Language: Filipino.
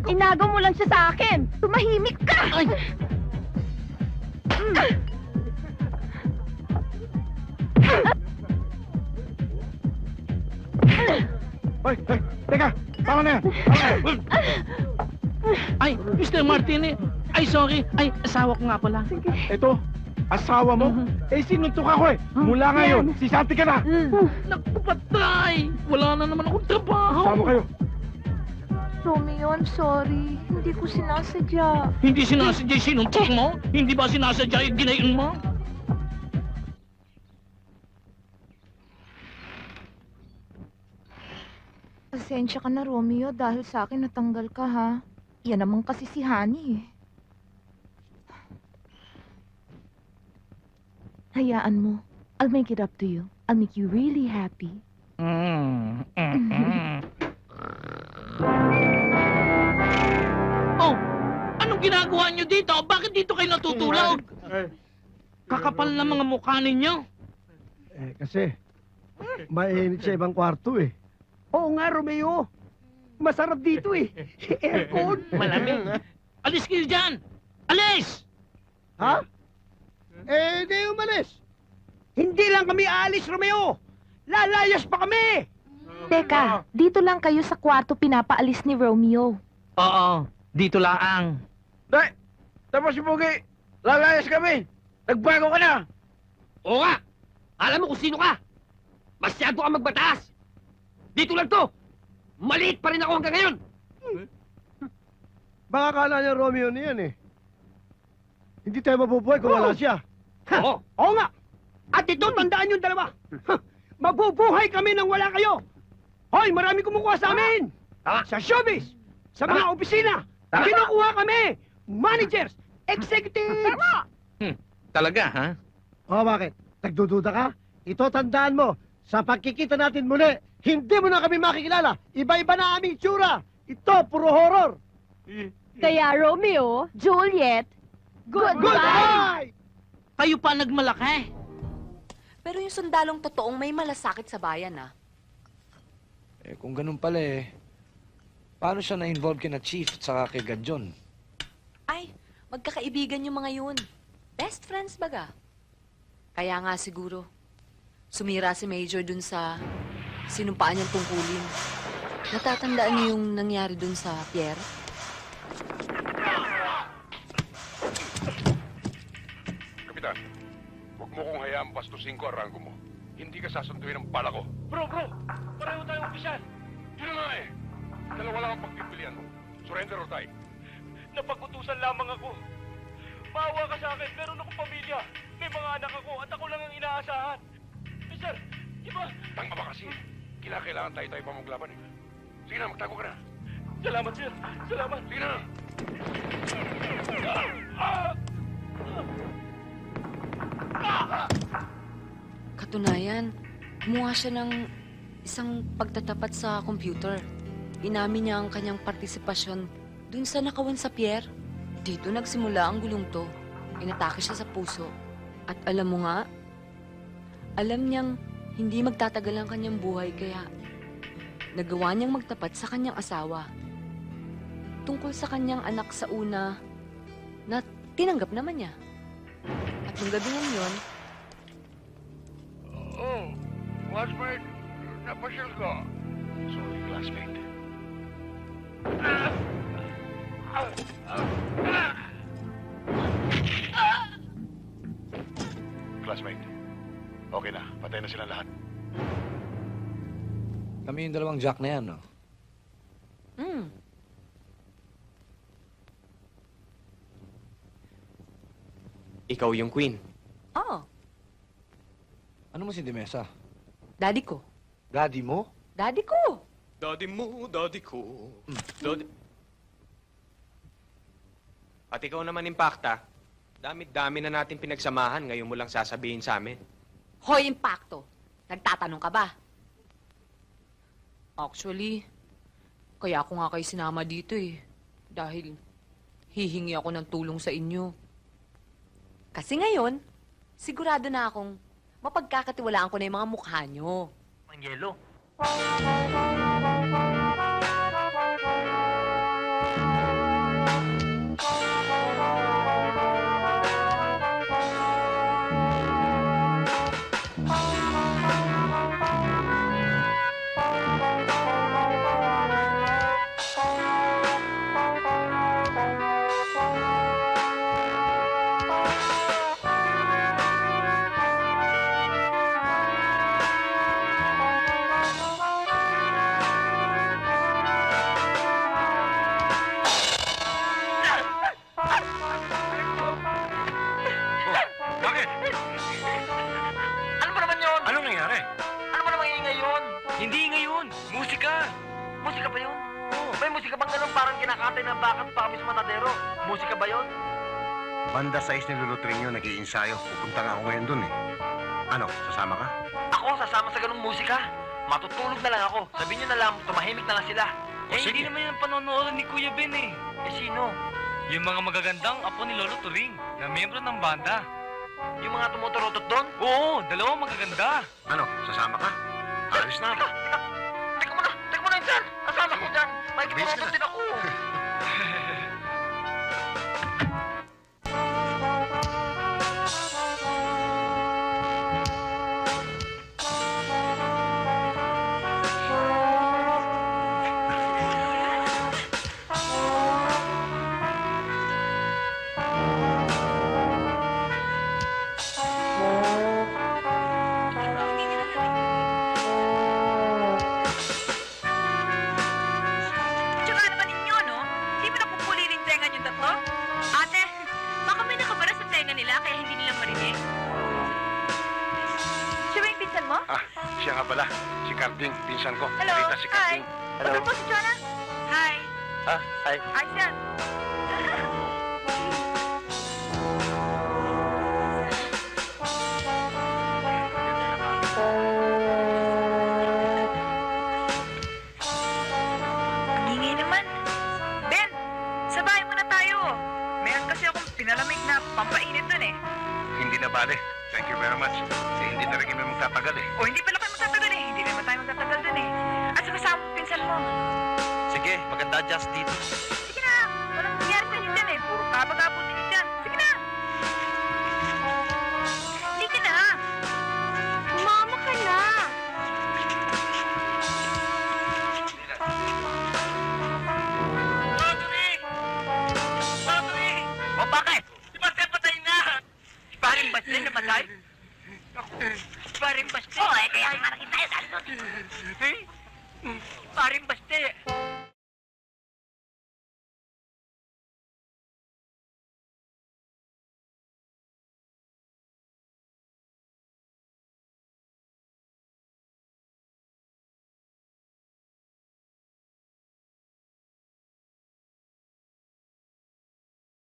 Inagaw mo lang siya sa akin! Tumahimik ka! Ay! Hoy, teka! Tama na yan! Tama na yan! Ay, Mr. Martin, ay, sorry. Ay, asawa ko nga pala. Ito, asawa mo? Eh, sinuntok ako eh! Mula ngayon, si Santi ka na! Naku, patay! Wala na naman akong trabaho. Sama kayo! Romeo, I'm sorry. Hindi ko sinasadya. Hindi sinasadya yung sinuntok mo? Hindi ba sinasadya yung ginayon mo? Pasensya ka na, Romeo, dahil sa akin natanggal ka, ha? Yan naman kasi si Honey, eh. Hayaan mo. I'll make it up to you. I'll make you really happy. Oh, anong ginagawa niyo dito? Bakit dito kayo natutulog? Kakapal na mga mukha ninyo. Eh, kasi, mainit sa ibang kwarto eh. Oo nga, Romeo. Masarap dito eh. Aircon. Malamig. Alis kayo dyan! Alis! Ha? Eh, di umalis! Hindi lang kami aalis, Romeo. Lalayas pa kami. Teka, dito lang kayo sa kwarto pinapaalis ni Romeo. Oo, dito laang. Day, tapos si Pugi. Lalayas kami. Nagbago ka na. Oo nga! Alam mo kung sino ka! Masyado ka magbataas! Dito lang to! Maliit pa rin ako hanggang ngayon! Baka kala niya Romeo niyan eh. Hindi tayo mabubuhay kung wala siya. Oo! Oo nga. At ito, tandaan yung dalawa. Mabubuhay kami nang wala kayo. Hoy, marami kumukuha sa amin. Sa showbiz, sa mga opisina. Kinukuha kami. Managers, executives. Talaga, ha? O bakit? Nagdududa ka? Ito tandaan mo, sa pagkikita natin muli, hindi mo na kami makikilala. Iba-iba na aming tsura. Ito, puro horror. Kaya Romeo, Juliet, Goodbye! Kayo pa nagmalaki. Pero yung sundalong totoong may malasakit sa bayan, ah. Eh, kung ganun pala eh, paano siya na-involve kina Chief at saka kay Gadjon? Ay, magkakaibigan yung mga yun. Best friends baga. Kaya nga siguro, sumira si Major dun sa sinumpaan niyang tungkulin. Natatandaan niyo yung nangyari dun sa Pierre? Kapitan, huwag mo kong hayaang bastusin ko ang ranggo mo. Hindi ka sasunduin ng bala ko. Bro! Pareho tayong opisyal! Yun na nga eh. Dalawa lang ang pagpipilian mo. Surrender or die. Napag-utusan lamang ako. Maawa ka sa akin, meron akong pamilya. May mga anak ako at ako lang ang inaasahan. Sir, di ba? Tanga ba kasi? Kailangan tayo pa maglaban eh. Sige na, magtago ka na. Salamat, sir. Salamat. Sige na. Katunayan, gumawa siya ng isang pagtatapat sa computer. Inamin niya ang kanyang partisipasyon dun sa nakawan sa Pierre. Dito nagsimula ang gulong to. Inatake siya sa puso. At alam mo nga, alam niyang hindi magtatagal ang kanyang buhay kaya nagawa niyang magtapat sa kanyang asawa. Tungkol sa kanyang anak sa una na tinanggap naman niya. At nung gabi yun, Oh, classmate, napasyal ka. Sorry, classmate. Classmate, okay na. Patay na sila lahat. Kami yung dalawang Jack na yan, no? Ikaw yung queen. oh, Ano mo si Dimesa? daddy ko. Daddy mo? Daddy ko! Daddy mo, daddy ko. Daddy... At ikaw naman, Impacta. Dami-dami na natin pinagsamahan. Ngayon mo lang sasabihin sa amin. Hoy, Impacto! Nagtatanong ka ba? Actually, kaya ako nga kayo sinama dito eh. Dahil hihingi ako ng tulong sa inyo. Kasi ngayon, sigurado na akong mapagkakatiwalaan ko na yung mga mukha nyo. Ang yelo. Musika ba yun? May musika bang ganun parang kinakatay na bakat pa kami sa matadero? Musika ba yun? Banda 6 ni Lulutring yun, nag-iinsayo. Pupunta nga ako ngayon dun eh. Ano, sasama ka? Ako, sasama sa ganung musika. Matutulog na lang ako. Sabihin nyo na lang, tumahimik na lang sila. Hindi naman yung panonood ni Kuya Ben eh. Sino? Yung mga magagandang apo ni Lolo Turing na miyembro ng banda. Yung mga tumuturutot doon? Oo, dalawang magaganda. Ano, sasama ka? Alis na ako. Teka muna, Insan! Kasama ko dyan! May Bilis ka kinurutot na. din ako! Tsaka naman ninyo, no? Hindi mo napupuli rin tenga yung tatlo? Ate, baka may nakabara sa tenga nila kaya hindi nila marinig. Siya ba yung pinsan mo? Ah, siya nga pala. Si Carding, pinsan ko. Hello, Marita si hi. Carding. Hello. po si Jonah? Hi. Hi. Ayos yan. Ang ingay naman. Ben, sa bahay muna tayo. Meron kasi akong pinalamig na pampainit dun eh. Hindi na bale. Thank you very much. Hindi na rin kami magtatagal eh. O hindi pala kayo magtatagal eh. Hindi naman tayo magtatagal dun eh. At sa kasama mo, pinsan mo. Sige, maganda adjust dito.